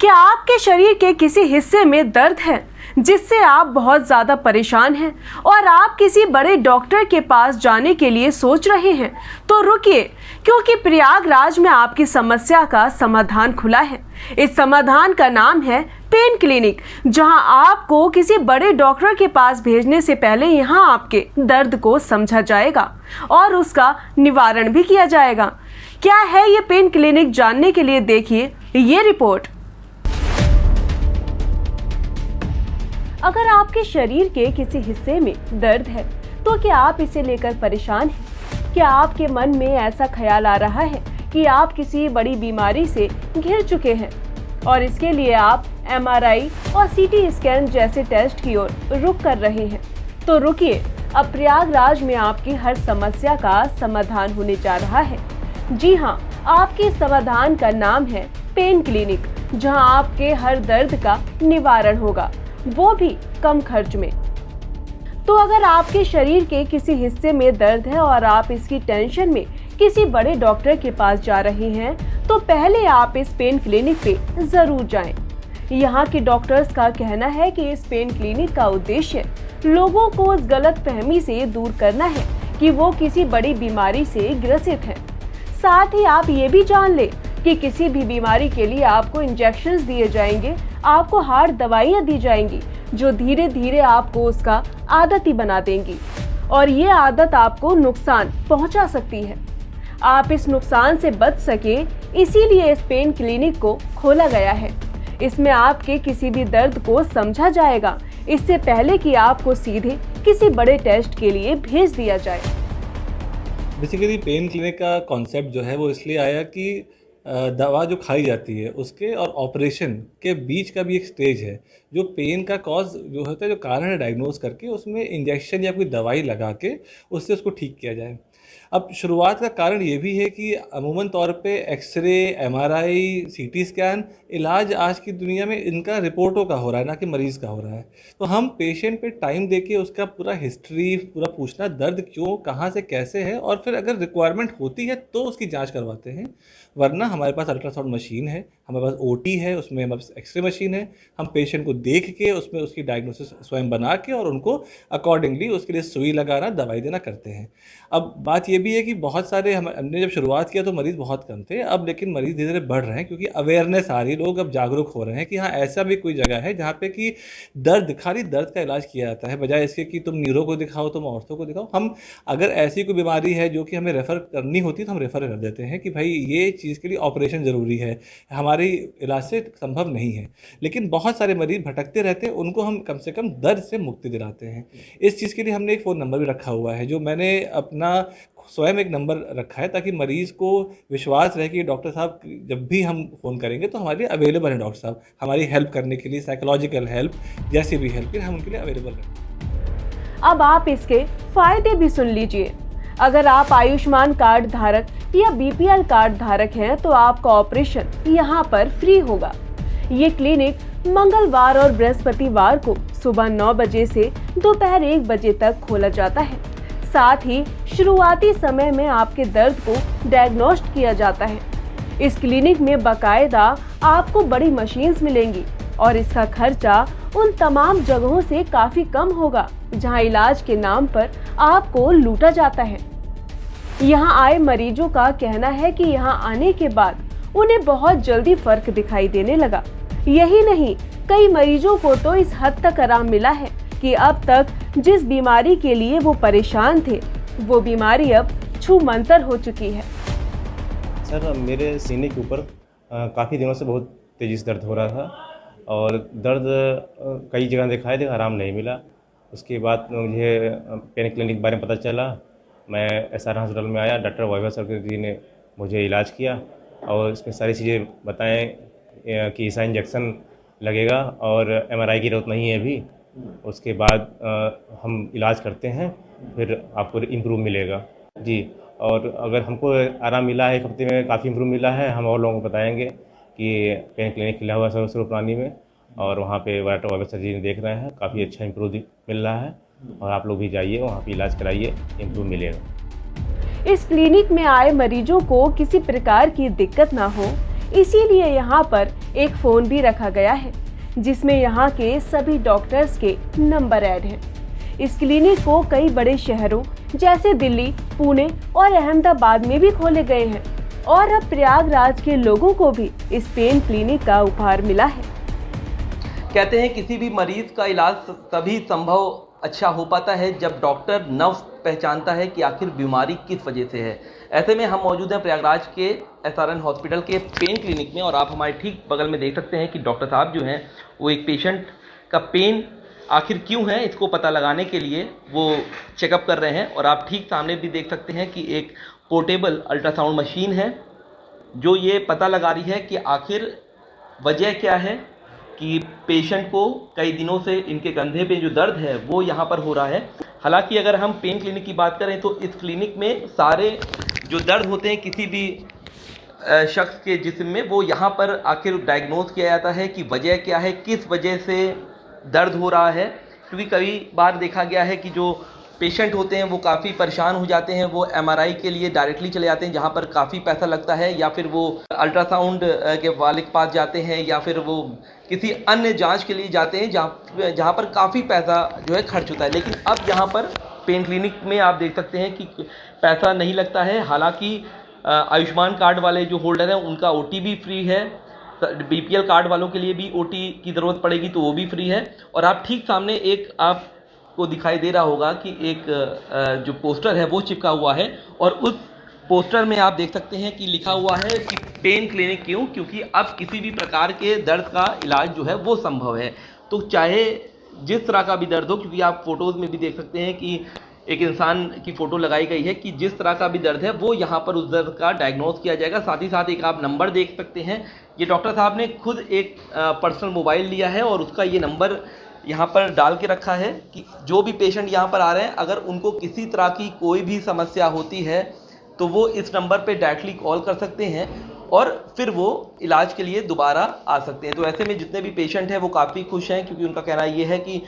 क्या आपके शरीर के किसी हिस्से में दर्द है जिससे आप बहुत ज़्यादा परेशान हैं और आप किसी बड़े डॉक्टर के पास जाने के लिए सोच रहे हैं? तो रुकिए, क्योंकि प्रयागराज में आपकी समस्या का समाधान खुला है। इस समाधान का नाम है पेन क्लिनिक, जहां आपको किसी बड़े डॉक्टर के पास भेजने से पहले यहां आपके दर्द को समझा जाएगा और उसका निवारण भी किया जाएगा। क्या है ये पेन क्लिनिक, जानने के लिए देखिए ये रिपोर्ट। अगर आपके शरीर के किसी हिस्से में दर्द है तो क्या आप इसे लेकर परेशान हैं? क्या आपके मन में ऐसा ख्याल आ रहा है कि आप किसी बड़ी बीमारी से घिर चुके हैं और इसके लिए आप MRI और CT स्कैन जैसे टेस्ट की ओर रुख कर रहे हैं? तो रुकिए, अब प्रयागराज में आपकी हर समस्या का समाधान होने जा रहा है। जी हाँ, आपके समाधान का नाम है पेन क्लिनिक, जहां आपके हर दर्द का निवारण होगा, वो भी कम खर्च में। तो अगर आपके शरीर के किसी हिस्से में दर्द है और आप इसकी टेंशन में किसी बड़े डॉक्टर के पास जा रहे हैं, तो पहले आप इस पेन क्लिनिक पे जरूर जाएं। यहाँ के डॉक्टर्स का कहना है कि इस पेन क्लिनिक का उद्देश्य लोगों को उस गलत फहमी से दूर करना है कि वो किसी बड़ी बीमारी से ग्रसित हैं। साथ ही आप ये भी जान लें कि किसी भी बीमारी के लिए आपको इंजेक्शंस दिए जाएंगे, आपको हार्ड दवाइयाँ दी जाएंगी जो धीरे धीरे आपको उसका आदती बना देंगी और ये आदत आपको नुकसान पहुंचा सकती है। आप इस नुकसान से बच सकें, इसीलिए इस पेन क्लिनिक को खोला गया है। इसमें आपके किसी भी दर्द को समझा जाएगा, इससे पहले कि आपको सीधे किसी बड़े टेस्ट के लिए भेज दिया जाए। बेसिकली पेन क्लिनिक का कॉन्सेप्ट जो है वो इसलिए आया कि दवा जो खाई जाती है उसके और ऑपरेशन के बीच का भी एक स्टेज है जो पेन का कॉज जो होता है, जो कारण है, डायग्नोज करके उसमें इंजेक्शन या कोई दवाई लगा के उससे उसको ठीक किया जाए। अब शुरुआत का कारण ये भी है कि अमूमन तौर पे एक्सरे, MRI, CT स्कैन इलाज आज की दुनिया में इनका रिपोर्टों का हो रहा है, ना कि मरीज़ का हो रहा है। तो हम पेशेंट पे टाइम देके उसका पूरा हिस्ट्री पूरा पूछना, दर्द क्यों, कहाँ से, कैसे है, और फिर अगर रिक्वायरमेंट होती है तो उसकी जांच करवाते हैं। वरना हमारे पास अल्ट्रासाउंड मशीन है, हमारे पास OT है, उसमें हमारे पास एक्सरे मशीन है। हम पेशेंट को देख के उसमें उसकी डायग्नोसिस स्वयं बना के और उनको अकॉर्डिंगली उसके लिए सुई लगाना, दवाई देना करते हैं। अब बात ये भी है कि बहुत सारे हमने जब शुरुआत किया तो मरीज़ बहुत कम थे, अब लेकिन मरीज़ धीरे धीरे बढ़ रहे हैं क्योंकि अवेयरनेस आ रही, लोग अब जागरूक हो रहे हैं कि हाँ ऐसा भी कोई जगह है जहाँ पे कि खाली दर्द का इलाज किया जाता है, बजाय इसके कि तुम न्यूरो को दिखाओ, तुम औरतों को दिखाओ। हम अगर ऐसी कोई बीमारी है जो कि हमें रेफ़र करनी होती है तो हम रेफ़र कर देते हैं कि भाई ये चीज़ के लिए ऑपरेशन ज़रूरी है, हमारे इलाज से संभव नहीं है। लेकिन बहुत सारे मरीज़ भटकते रहते हैं, उनको हम कम से कम दर्द से मुक्ति दिलाते हैं। इस चीज़ के लिए हमने एक फ़ोन नंबर भी रखा हुआ है, जो मैंने अपना स्वयं एक नंबर रखा है ताकि मरीज़ को विश्वास रहे कि डॉक्टर साहब जब भी हम फ़ोन करेंगे तो हमारे लिए अवेलेबल है, डॉक्टर साहब हमारी हेल्प करने के लिए, साइकोलॉजिकल हेल्प जैसी भी हेल्प के हम उनके लिए अवेलेबल हैं। अब आप इसके फायदे भी सुन लीजिए। अगर आप आयुष्मान कार्ड धारक या BPL कार्ड धारक हैं तो आपका ऑपरेशन यहाँ पर फ्री होगा। ये क्लिनिक मंगलवार और बृहस्पतिवार को सुबह 9 बजे से दोपहर 1 बजे तक खोला जाता है। साथ ही शुरुआती समय में आपके दर्द को डायग्नोस्ट किया जाता है। इस क्लिनिक में बाकायदा आपको बड़ी मशीन्स मिलेंगी और इसका खर्चा उन तमाम जगहों से काफी कम होगा जहां इलाज के नाम पर आपको लूटा जाता है। यहां आए मरीजों का कहना है कि यहां आने के बाद उन्हें बहुत जल्दी फर्क दिखाई देने लगा। यही नहीं, कई मरीजों को तो इस हद तक आराम मिला है कि अब तक जिस बीमारी के लिए वो परेशान थे वो बीमारी अब छूमंतर हो चुकी है। सर, मेरे सीने के ऊपर काफ़ी दिनों से बहुत तेज़ी से दर्द हो रहा था और दर्द कई जगह दिखाई दिया, आराम नहीं मिला। उसके बाद मुझे पेन क्लिनिक के बारे में पता चला। मैं SR हॉस्पिटल में आया, डॉक्टर वैभव सर जी ने मुझे इलाज किया और इसमें सारी चीज़ें बताएं कि ऐसा इंजेक्शन लगेगा और MRI की ज़रूरत नहीं है अभी। उसके बाद हम इलाज करते हैं, फिर आपको इम्प्रूव मिलेगा जी। और अगर हमको आराम मिला है, 1 हफ्ते में काफ़ी इम्प्रूव मिला है, हम और लोगों को बताएंगे कि पेन क्लिनिक खुला हुआ है स्वरूपरानी में और वहाँ पे डॉक्टर वैभव सर जी ने देख रहे हैं, काफ़ी अच्छा इम्प्रूव मिल रहा है और आप लोग भी जाइए, वहाँ पे इलाज कराइए, इम्प्रूव मिलेगा। इस क्लिनिक में आए मरीजों को किसी प्रकार की दिक्कत ना हो, इसीलिए यहाँ पर एक फ़ोन भी रखा गया है जिसमें यहाँ के सभी डॉक्टर्स के नंबर ऐड हैं। इस क्लिनिक को कई बड़े शहरों जैसे दिल्ली, पुणे और अहमदाबाद में भी खोले गए हैं और अब प्रयागराज के लोगों को भी इस पेन क्लिनिक का उपहार मिला है। कहते हैं किसी भी मरीज का इलाज तभी संभव अच्छा हो पाता है जब डॉक्टर नव पहचानता है कि आखिर बीमारी किस वजह से है। ऐसे में हम मौजूद हैं प्रयागराज के SRN हॉस्पिटल के पेन क्लिनिक में और आप हमारे ठीक बगल में देख सकते हैं कि डॉक्टर साहब जो हैं वो एक पेशेंट का पेन आखिर क्यों है इसको पता लगाने के लिए वो चेकअप कर रहे हैं। और आप ठीक सामने भी देख सकते हैं कि एक पोर्टेबल अल्ट्रासाउंड मशीन है जो ये पता लगा रही है कि आखिर वजह क्या है कि पेशेंट को कई दिनों से इनके कंधे पे जो दर्द है वो यहाँ पर हो रहा है। हालांकि अगर हम पेन क्लिनिक की बात करें तो इस क्लिनिक में सारे जो दर्द होते हैं किसी भी शख्स के जिस्म में वो यहाँ पर आखिर डायग्नोज किया जाता है कि वजह क्या है, किस वजह से दर्द हो रहा है। क्योंकि कई बार देखा गया है कि जो पेशेंट होते हैं वो काफ़ी परेशान हो जाते हैं, वो MRI के लिए डायरेक्टली चले जाते हैं जहाँ पर काफ़ी पैसा लगता है, या फिर वो अल्ट्रासाउंड के वाले के पास जाते हैं, या फिर वो किसी अन्य जांच के लिए जाते हैं जहाँ पर काफ़ी पैसा जो है खर्च होता है। लेकिन अब यहाँ पर पेन क्लिनिक में आप देख सकते हैं कि पैसा नहीं लगता है। हालांकि आयुष्मान कार्ड वाले जो होल्डर हैं उनका OT भी फ्री है, BPL कार्ड वालों के लिए भी OT की ज़रूरत पड़ेगी तो वो भी फ्री है। और आप ठीक सामने एक आपको दिखाई दे रहा होगा कि एक जो पोस्टर है वो चिपका हुआ है और उस पोस्टर में आप देख सकते हैं कि लिखा हुआ है कि पेन क्लिनिक क्यों, क्योंकि अब किसी भी प्रकार के दर्द का इलाज जो है वो संभव है। तो चाहे जिस तरह का भी दर्द हो, क्योंकि आप फोटोज़ में भी देख सकते हैं कि एक इंसान की फ़ोटो लगाई गई है कि जिस तरह का भी दर्द है वो यहाँ पर उस दर्द का डायग्नोज किया जाएगा। साथ ही साथ एक आप नंबर देख सकते हैं, ये डॉक्टर साहब ने खुद एक पर्सनल मोबाइल लिया है और उसका ये नंबर यहाँ पर डाल के रखा है कि जो भी पेशेंट यहाँ पर आ रहे हैं अगर उनको किसी तरह की कोई भी समस्या होती है तो वो इस नंबर पे डायरेक्टली कॉल कर सकते हैं और फिर वो इलाज के लिए दोबारा आ सकते हैं। तो ऐसे में जितने भी पेशेंट हैं वो काफ़ी खुश हैं, क्योंकि उनका कहना ये है कि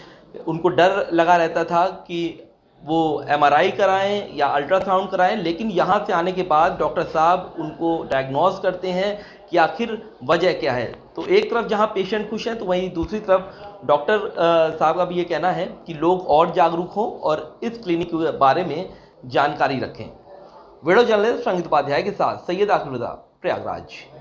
उनको डर लगा रहता था कि वो MRI कराएं या अल्ट्रासाउंड कराएं, लेकिन यहाँ से आने के बाद डॉक्टर साहब उनको डायग्नोज करते हैं कि आखिर वजह क्या है। तो एक तरफ जहाँ पेशेंट खुश हैं तो वहीं दूसरी तरफ डॉक्टर साहब का भी ये कहना है कि लोग और जागरूक हों और इस क्लिनिक के बारे में जानकारी रखें। वीडियो जर्नलिस्ट संगीत उपाध्याय के साथ सैयद आखिर रजा, प्रयागराज।